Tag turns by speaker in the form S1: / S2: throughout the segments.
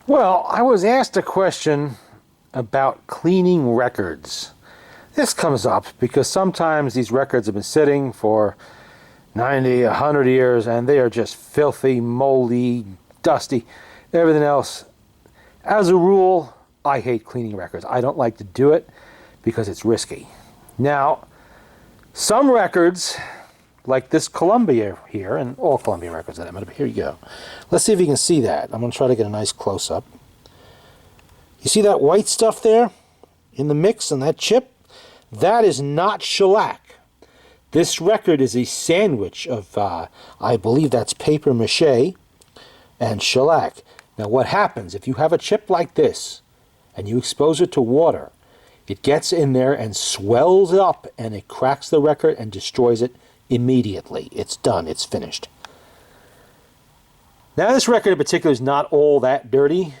S1: Well, I was asked a question about cleaning records. This comes up because sometimes these records have been sitting for 90, 100 years and they are just filthy, moldy, dusty, everything else. As a rule, I hate cleaning records. I don't like to do it because it's risky. Now, some records, like this Columbia here, and all Columbia records that I'm going to, here you go. Let's see if you can see that. I'm going to try to get a nice close-up. You see that white stuff there in the mix and that chip? That is not shellac. This record is a sandwich of, I believe that's paper mache and shellac. Now what happens, if you have a chip like this and you expose it to water, it gets in there and swells up and it cracks the record and destroys it immediately. It's done. It's finished. Now this record in particular is not all that dirty,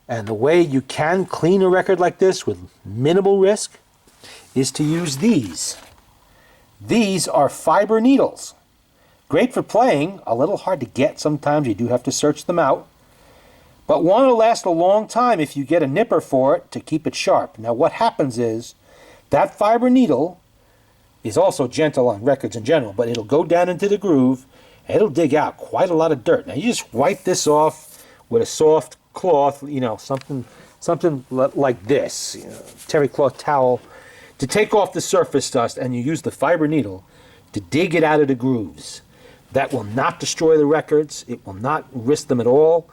S1: and the way you can clean a record like this with minimal risk is to use these. These are fiber needles. Great for playing, a little hard to get sometimes, you do have to search them out, but one will last a long time if you get a nipper for it to keep it sharp. Now what happens is that fiber needle is also gentle on records in general, but it'll go down into the groove and it'll dig out quite a lot of dirt. Now you just wipe this off with a soft cloth, you know, something like this, you know, terry cloth towel, to take off the surface dust, and you use the fiber needle to dig it out of the grooves. That will not destroy the records. It will not risk them at all.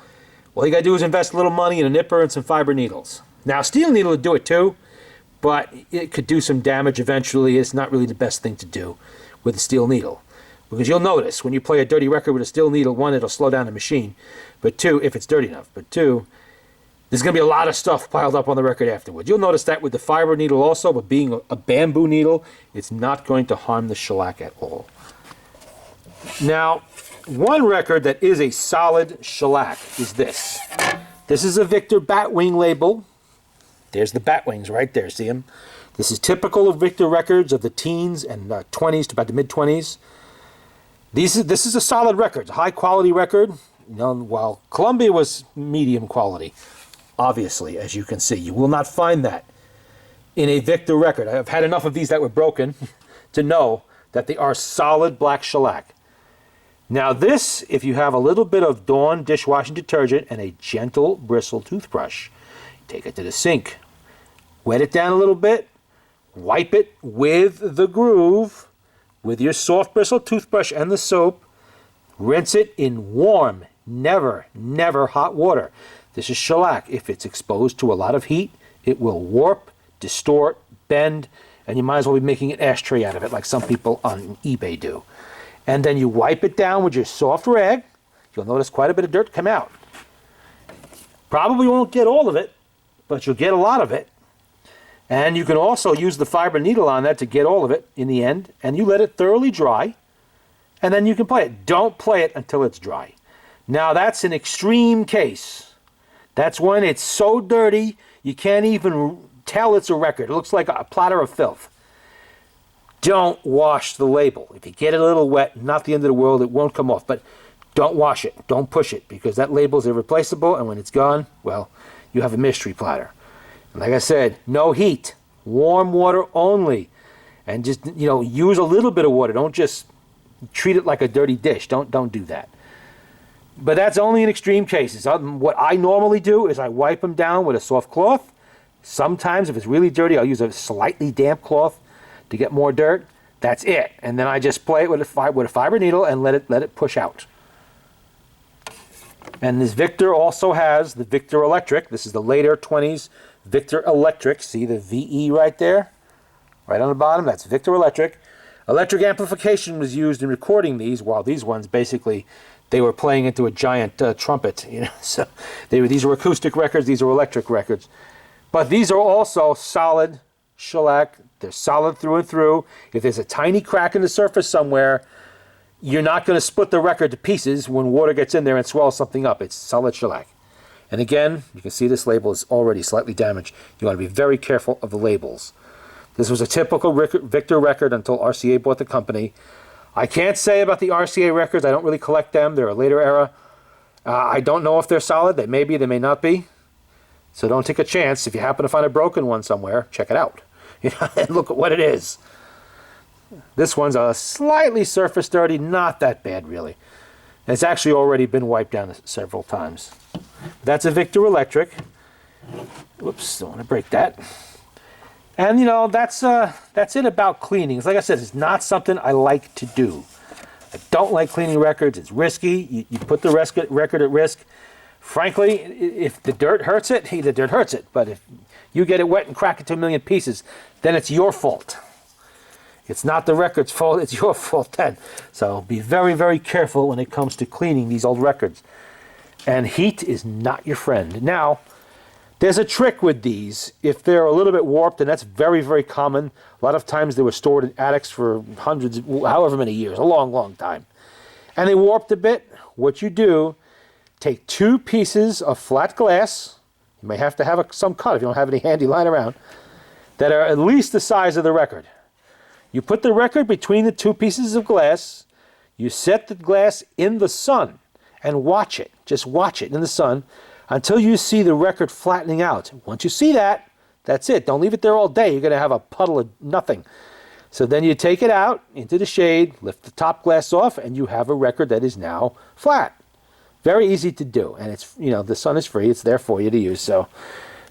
S1: All you gotta do is invest a little money in a nipper and some fiber needles. Now, a steel needle would do it too, but it could do some damage eventually. It's not really the best thing to do with a steel needle. Because you'll notice when you play a dirty record with a steel needle, one, it'll slow down the machine, but two, if it's dirty enough, but two, there's going to be a lot of stuff piled up on the record afterwards. You'll notice that with the fiber needle also, but being a bamboo needle, it's not going to harm the shellac at all. Now, one record that is a solid shellac is this. This is a Victor Batwing label. There's the Batwings right there, see them? This is typical of Victor records of the teens and 20s to about the mid-20s. This is a solid record, a high-quality record. You know, while Columbia was medium quality, obviously, as you can see. You will not find that in a Victor record. I've had enough of these that were broken to know that they are solid black shellac. Now this, if you have a little bit of Dawn dishwashing detergent and a gentle bristle toothbrush, take it to the sink, wet it down a little bit, wipe it with the groove, with your soft bristle toothbrush and the soap, rinse it in warm, never hot water. This is shellac. If it's exposed to a lot of heat, it will warp, distort, bend, and you might as well be making an ashtray out of it like some people on eBay do. And then you wipe it down with your soft rag. You'll notice quite a bit of dirt come out. Probably won't get all of it, but you'll get a lot of it. And you can also use the fiber needle on that to get all of it in the end, and you let it thoroughly dry, and then you can play it. Don't play it until it's dry. Now that's an extreme case. That's when it's so dirty you can't even tell it's a record. It looks like a platter of filth. Don't wash the label. If you get it a little wet, not the end of the world, it won't come off, but don't wash it. Don't push it, because that label is irreplaceable, and when it's gone, well, you have a mystery platter. And like I said, no heat, warm water only, and just, you know, use a little bit of water. Don't just treat it like a dirty dish. Don't do that. But that's only in extreme cases. What I normally do is I wipe them down with a soft cloth. Sometimes, if it's really dirty, I'll use a slightly damp cloth to get more dirt. That's it. And then I just play it with a fiber needle and let it push out. And this Victor also has the Victor Electric. This is the later 20s Victor Electric. See the VE right there? Right on the bottom, that's Victor Electric. Electric amplification was used in recording these, while these ones basically, they were playing into a giant trumpet. You know, so these were acoustic records, these are electric records. But these are also solid shellac. They're solid through and through. If there's a tiny crack in the surface somewhere, you're not going to split the record to pieces when water gets in there and swells something up. It's solid shellac. And again, you can see this label is already slightly damaged. You want to be very careful of the labels. This was a typical Victor record until RCA bought the company. I can't say about the RCA records. I don't really collect them. They're a later era. I don't know if they're solid. They may be, they may not be. So don't take a chance. If you happen to find a broken one somewhere, check it out. And look at what it is. This one's a slightly surface dirty, not that bad really. And it's actually already been wiped down several times. That's a Victor Electric. Whoops, don't want to break that. And that's it about cleaning. Like I said, it's not something I like to do. I don't like cleaning records. It's risky. You put the record at risk. Frankly, if the dirt hurts it, the dirt hurts it. But if you get it wet and crack it to a million pieces, then it's your fault. It's not the record's fault, it's your fault then. So be very, very careful when it comes to cleaning these old records. And heat is not your friend. Now, there's a trick with these. If they're a little bit warped, and that's very, very common. A lot of times they were stored in attics for hundreds, however many years, a long, long time. And they warped a bit. What you do, take 2 pieces of flat glass. You may have to have some cut if you don't have any handy lying around, that are at least the size of the record. You put the record between the 2 pieces of glass. You set the glass in the sun and watch it. Just watch it in the sun until you see the record flattening out. Once you see that, that's it. Don't leave it there all day. You're going to have a puddle of nothing. So then you take it out into the shade, lift the top glass off, and you have a record that is now flat. Very easy to do. And it's, the sun is free. It's there for you to use. So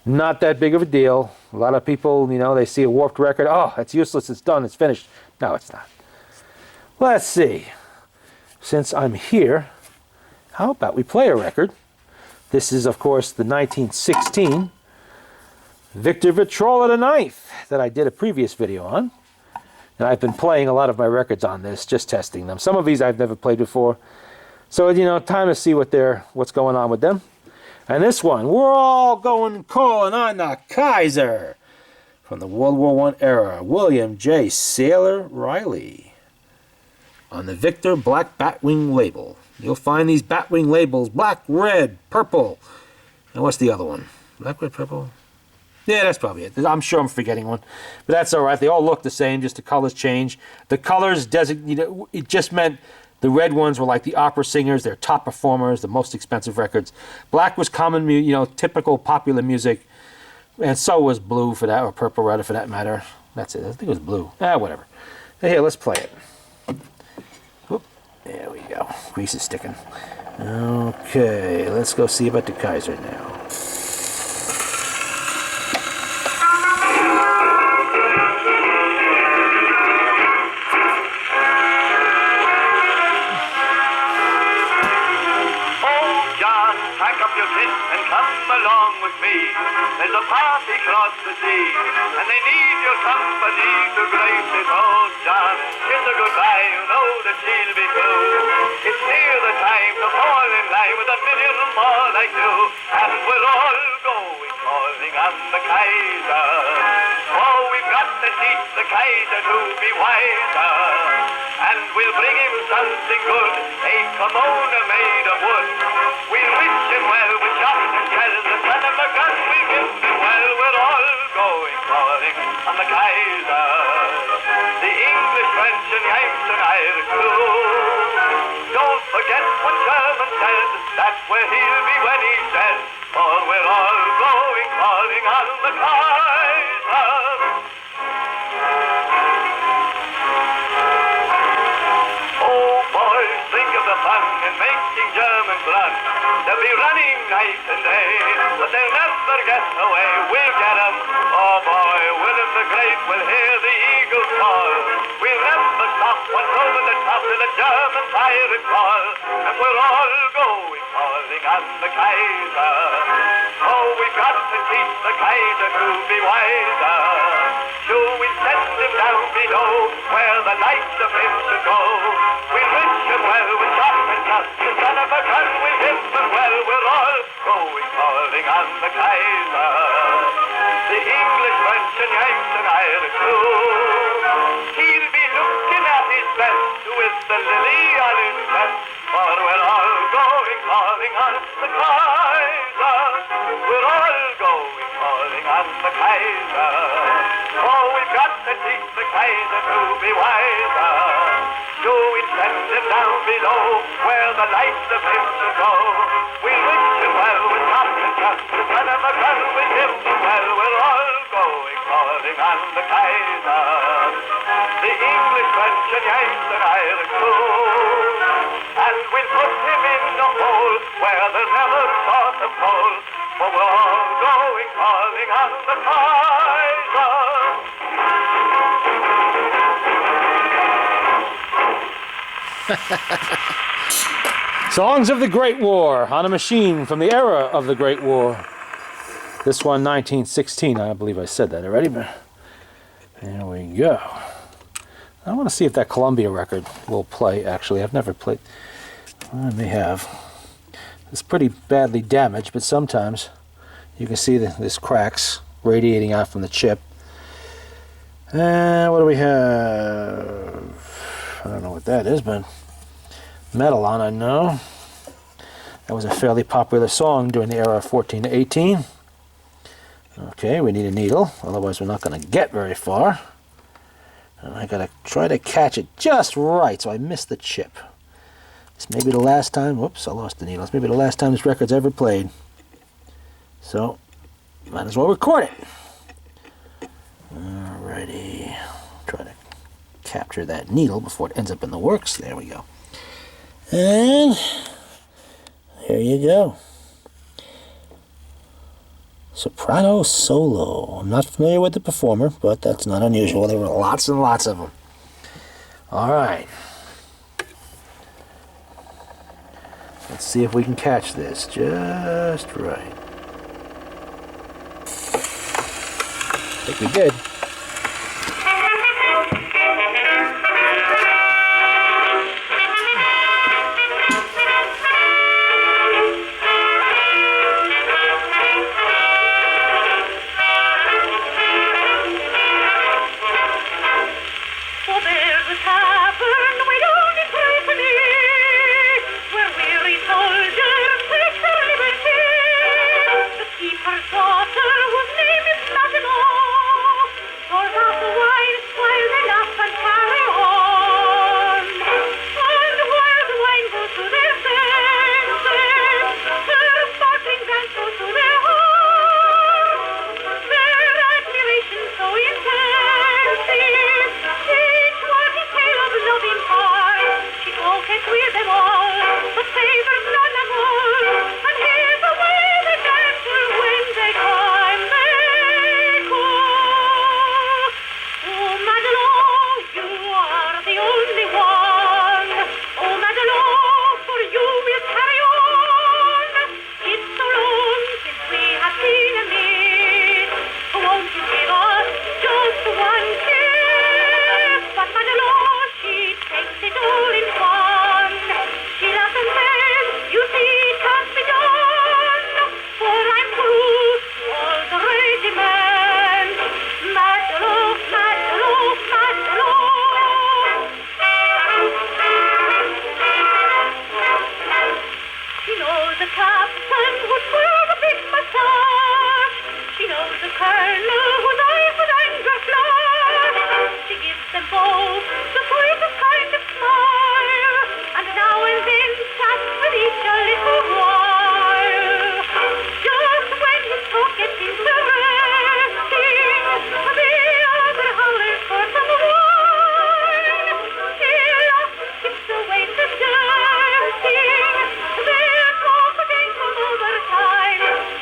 S1: not that big of a deal. A lot of people, they see a warped record. Oh, it's useless. It's done. It's finished. No, it's not. Let's see. Since I'm here, how about we play a record? This is, of course, the 1916 Victor Victrola VV-IX that I did a previous video on. And I've been playing a lot of my records on this, just testing them. Some of these I've never played before. So, time to see what's going on with them. And this one, we're all going calling on the Kaiser from the World War I era, William J. Sailor Riley, on the Victor Black Batwing label. You'll find these Batwing labels, black, red, purple. And what's the other one? Black, red, purple? Yeah, that's probably it. I'm sure I'm forgetting one. But that's all right. They all look the same, just the colors change. The colors, it just meant the red ones were like the opera singers, they're top performers, the most expensive records. Black was common, typical popular music. And so was blue for that, or purple rather for that matter. That's it. I think it was blue. Whatever. Here, let's play it. Whoop. There we go. Grease is sticking. Okay, let's go see about the Kaiser now.
S2: There's a party across the sea, and they need your company to grace it. Oh, John, kiss her goodbye, you know that she'll be through. It's near the time to fall in line with a million more like you, and we're all going calling on the Kaiser. Oh, we've got to teach the Kaiser to be wiser, and we'll bring him something good, a kimono made of wood. We'll wish him well with shot and shell, the son of a gun we'll give him well. We're all going calling on the Kaiser, the English, French and Yanks and Irish too. Don't forget what Sherman said, that's where he'll be when he says, for we're all going calling on the Kaiser. Oh boys, think of the fun in making Germans run. They'll be running night and day, but they'll never get away. We'll get 'em. Oh boy, William the Great will hear the eagles call. We'll never stop once over the top of the German pirate call. And we're all going calling on the Kaiser. Oh, we've got to teach the Kaiser to be wiser. Sure, we send him down below, where the likes of him should go. We'll wish him well with shot and shot, the son of a gun will hit him well. We're all going calling on the Kaiser, the English, French and Yanks and Irish too. He'll be looking at his best with the lily on his chest, for we're all going calling on the Kaiser. We're all going calling on the Kaiser. Oh, we've got to teach the Kaiser to be wiser. Do we send him down below where the lights of him should go? We wish him well with top and cut, the son of a gun with him well. We're all going calling on the Kaiser. The English, French, and Yanks and Irish too. And we'll put him in the hole where there's never thought of coal. For we're all going calling on the Kaiser.
S1: Songs of the Great War on a machine from the era of the Great War. This one, 1916. I believe I said that already, but there we go. I want to see if that Columbia record will play, actually. I've never played. I may have. It's pretty badly damaged, but sometimes you can see this cracks radiating out from the chip. And what do we have? I don't know what that is, but Metal on, I know. That was a fairly popular song during the era of 14 to 18. Okay, we need a needle, otherwise we're not going to get very far. And I got to try to catch it just right so I miss the chip. This may be the last time, whoops, I lost the needle. This may be the last time this record's ever played. So, might as well record it. Alrighty, try to capture that needle before it ends up in the works. There we go. And there you go. Soprano solo. I'm not familiar with the performer, but that's not unusual. There were lots and lots of them. Alright. Let's see if we can catch this just right. I think we did.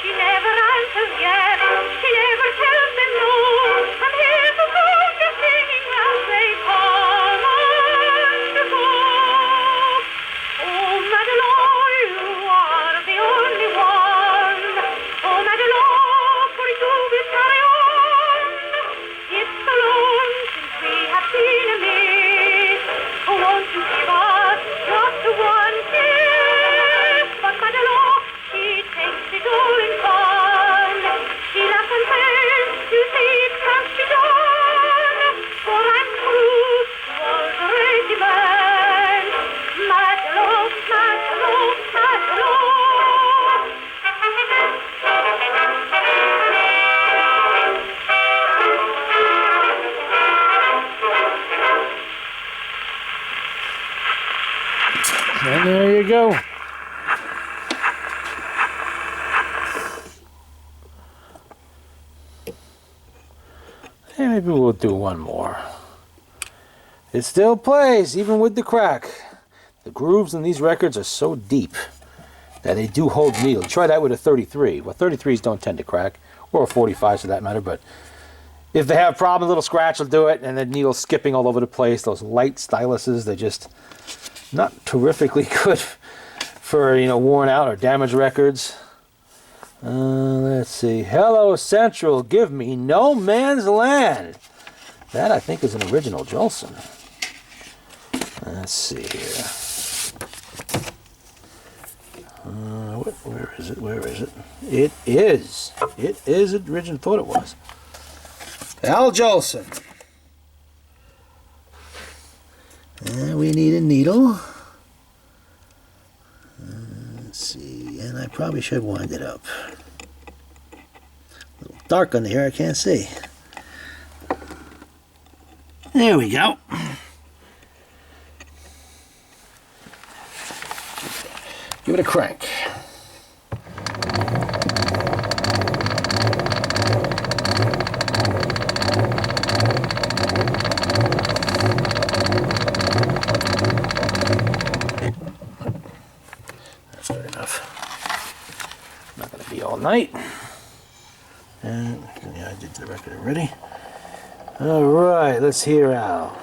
S3: She never answers yes, she never tells
S1: do. And maybe we'll do one more. It still plays, even with the crack. The grooves in these records are so deep that they do hold the needle. Try that with a 33. Well, 33s don't tend to crack, or a 45 for that matter, but if they have a problem, a little scratch will do it, and the needle's skipping all over the place. Those light styluses, they're just not terrifically good for, you know, worn out or damaged records. Let's see. Hello Central, give me No Man's Land. That, I think, is an original Jolson. Let's see here. Where is it? Where is it? It is. It is original. Thought it was. Al Jolson. And we need a needle. Let's see. And I probably should wind it up. A little dark under here. I can't see. There we go. Give it a crank. That's good enough. I'm not going to be all night. And yeah, I did the record already. All right, let's hear Al.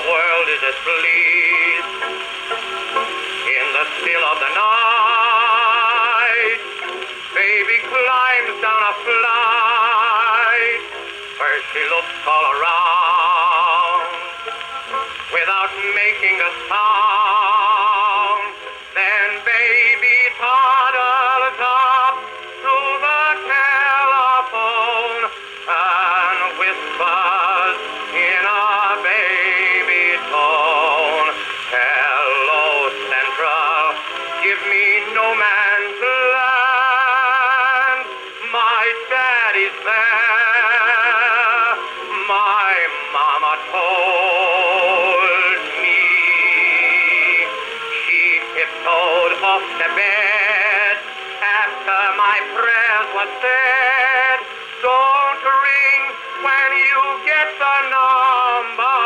S2: world is asleep. In the still of the night, baby climbs down a flight. First she looks all around without making a sound. Then baby toddles up to the telephone and whispers in a baby tone, "Hello, Central, give me no man's land. My daddy's there. My mama told me." She tiptoed off the bed after my prayers were said. Don't ring when you get the number,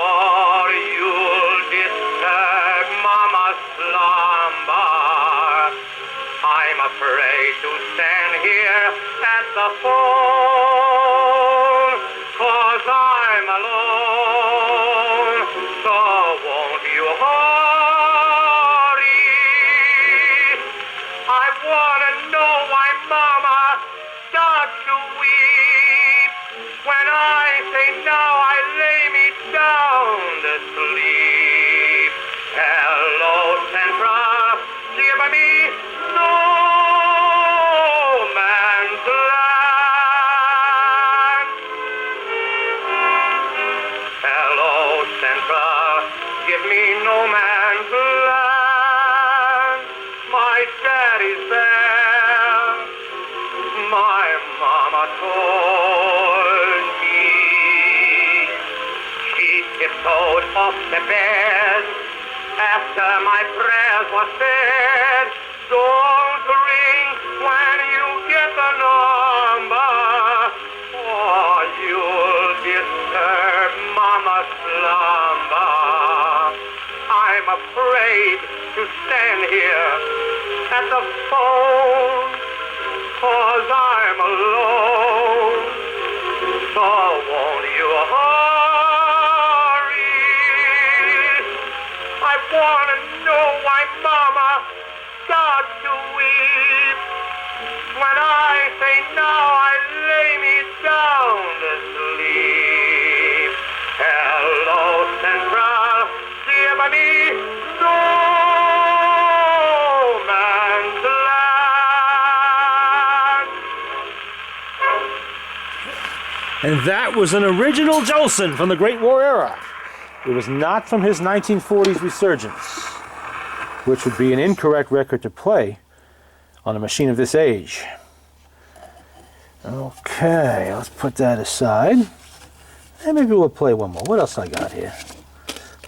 S2: or you'll disturb Mama's slumber. I'm afraid to stand here at the phone, 'cause I'm alone. So won't you hurry? I wanna know why Mama starts to weep. When I say no, I lay me down to sleep. Hello, Central, give me no man's land. Hello, Central, give me no man's land. My daddy's there. My mama told me. She tiptoed off the bed after my prayers were said. Don't ring when you get the number, or you'll disturb Mama's slumber. I'm afraid to stand here at the phone, 'cause I'm alone. So won't you hurry? I wanna know why Mama starts to weep. When I say no, I lay me down to sleep. Hello, Central, give me no man's land.
S1: And that was an original Jolson from the Great War era. It was not from his 1940s resurgence, which would be an incorrect record to play on a machine of this age. Okay, let's put that aside. And maybe we'll play one more. What else I got here?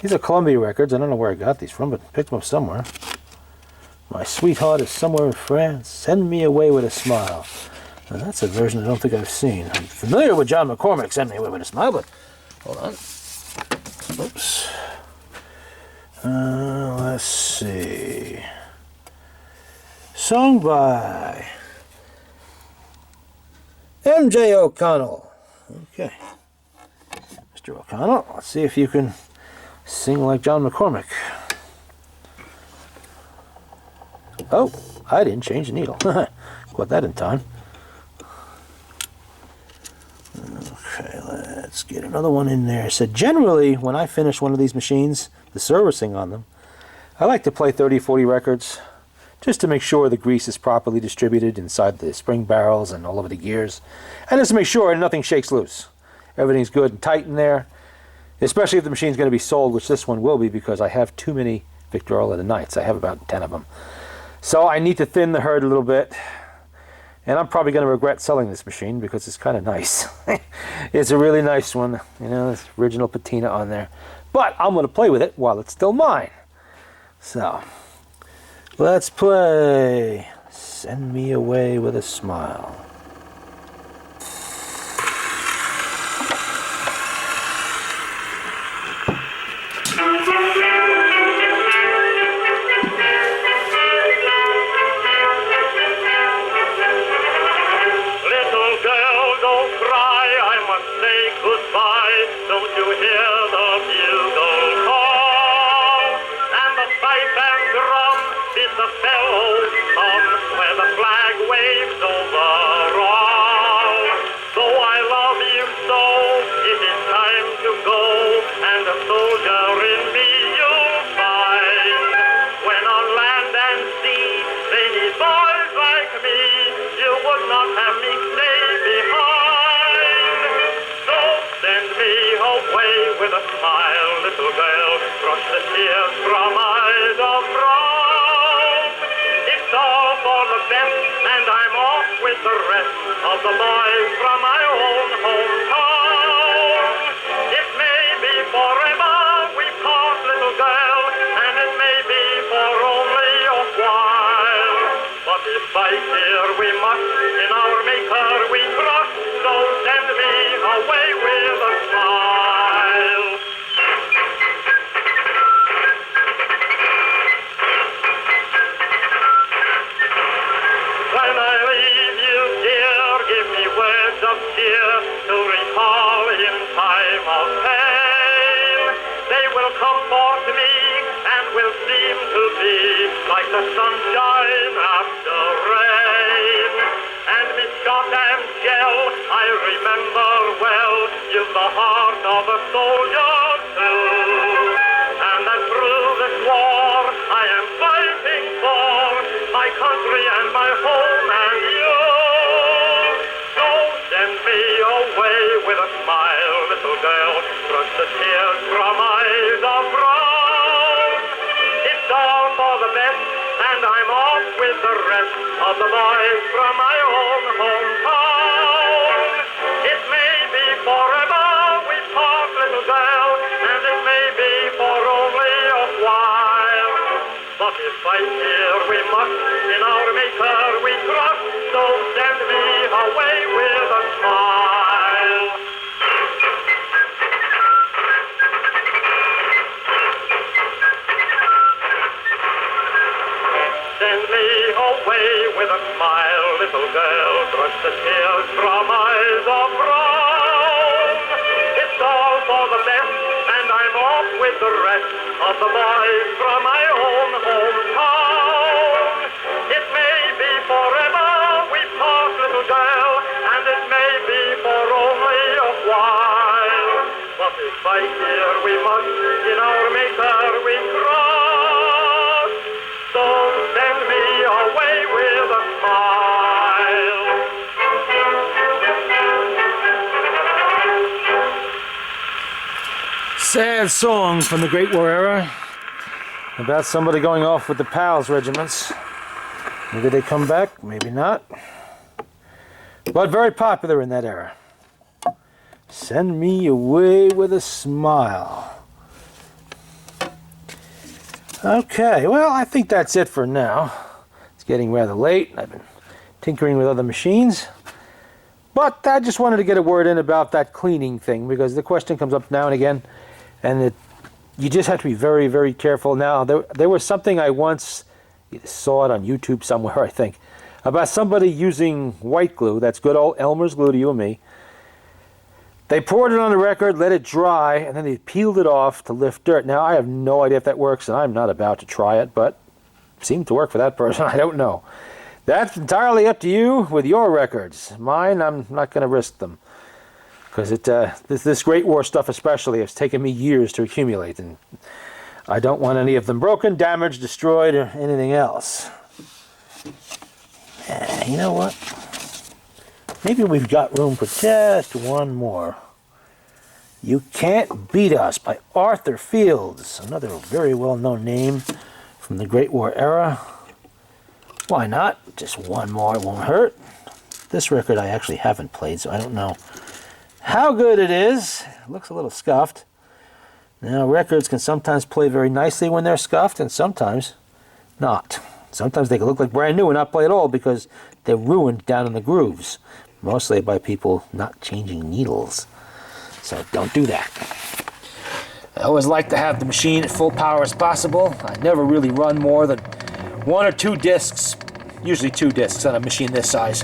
S1: These are Columbia records. I don't know where I got these from, but picked them up somewhere. My sweetheart is somewhere in France. Send me away with a smile. Now that's a version I don't think I've seen. I'm familiar with John McCormick, Send Me Away with a Smile, but hold on. Oops. Let's see. Song by M.J. O'Connell. Okay. Mr. O'Connell, let's see if you can sing like John McCormick. Oh, I didn't change the needle. Caught that in time. Okay, let's get another one in there. So generally, when I finish one of these machines, the servicing on them, I like to play 30, 40 records just to make sure the grease is properly distributed inside the spring barrels and all over the gears. And just to make sure nothing shakes loose. Everything's good and tight in there, especially if the machine's going to be sold, which this one will be because I have too many Victrola VV-IX. I have about 10 of them. So I need to thin the herd a little bit. And I'm probably going to regret selling this machine because it's kind of nice. It's a really nice one. You know, it's original patina on there. But I'm going to play with it while it's still mine. So, let's play Send Me Away with a Smile.
S2: With a smile, little girl, brush the tears from eyes of frown. It's all for the best, and I'm off with the rest of the boys from my own hometown. It may be forever we part, little girl, and it may be for only a while. But if fight here we must, in our Maker we trust, so send me away with a smile. To recall in time of pain, they will comfort me and will seem to be like the sunshine after rain. And with shot and shell, I remember well, you've the heart of a soldier too. And that through this war I am fighting for my country and my home and you. Send me away with a smile, little girl, brush the tears from eyes of brown. It's all for the best, and I'm off with the rest of the boys from my own hometown. It may be forever we part, little girl, and it may be for only a while. But if fight here we must, in our Maker we trust, so send me away with a smile. Send me away with a smile, little girl, brush the tears from eyes of brown. It's all for the best, and I'm off with the rest of the boys from my own hometown. It may be forever we part, little girl, and it may be for only a while. But if fight here we must, in our Maker we trust, so send me away with a smile.
S1: sad song from the Great War era about somebody going off with the PALS regiments. Maybe they come back, maybe not. But very popular in that era. Send me away with a smile. Okay, well, I think that's it for now. It's getting rather late. I've been tinkering with other machines. But I just wanted to get a word in about that cleaning thing, because the question comes up now and again, and you just have to be very, very careful. Now, there was something I once saw it on YouTube somewhere, I think, about somebody using white glue. That's good old Elmer's glue to you and me. They poured it on the record, let it dry, and then they peeled it off to lift dirt. Now, I have no idea if that works, and I'm not about to try it, but it seemed to work for that person. I don't know. That's entirely up to you with your records. Mine, I'm not going to risk them. Because this Great War stuff especially has taken me years to accumulate, and I don't want any of them broken, damaged, destroyed, or anything else. You know what? Maybe we've got room for just one more. You Can't Beat Us by Arthur Fields, another very well-known name from the Great War era. Why not? Just one more, it won't hurt. This record I actually haven't played, so I don't know how good it is. It looks a little scuffed. Now, records can sometimes play very nicely when they're scuffed, and sometimes not. Sometimes they can look like brand new and not play at all because they're ruined down in the grooves. Mostly by people not changing needles. So don't do that. I always like to have the machine at full power as possible. I never really run more than 1 or 2 discs, usually 2 discs on a machine this size,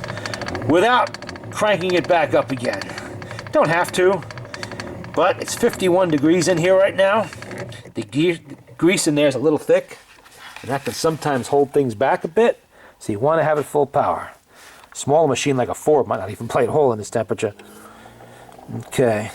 S1: without cranking it back up again. Don't have to, but it's 51 degrees in here right now. The grease in there is a little thick, and that can sometimes hold things back a bit, so you want to have it full power. A small machine like a Ford might not even play a hole in this temperature. Okay.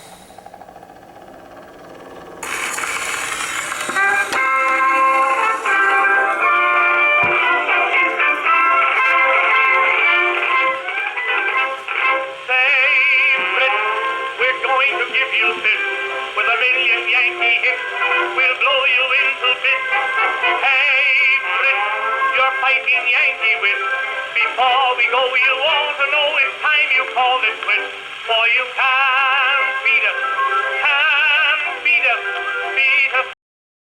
S2: Before we go, you want to know it's time you call it quits, for you can't beat us.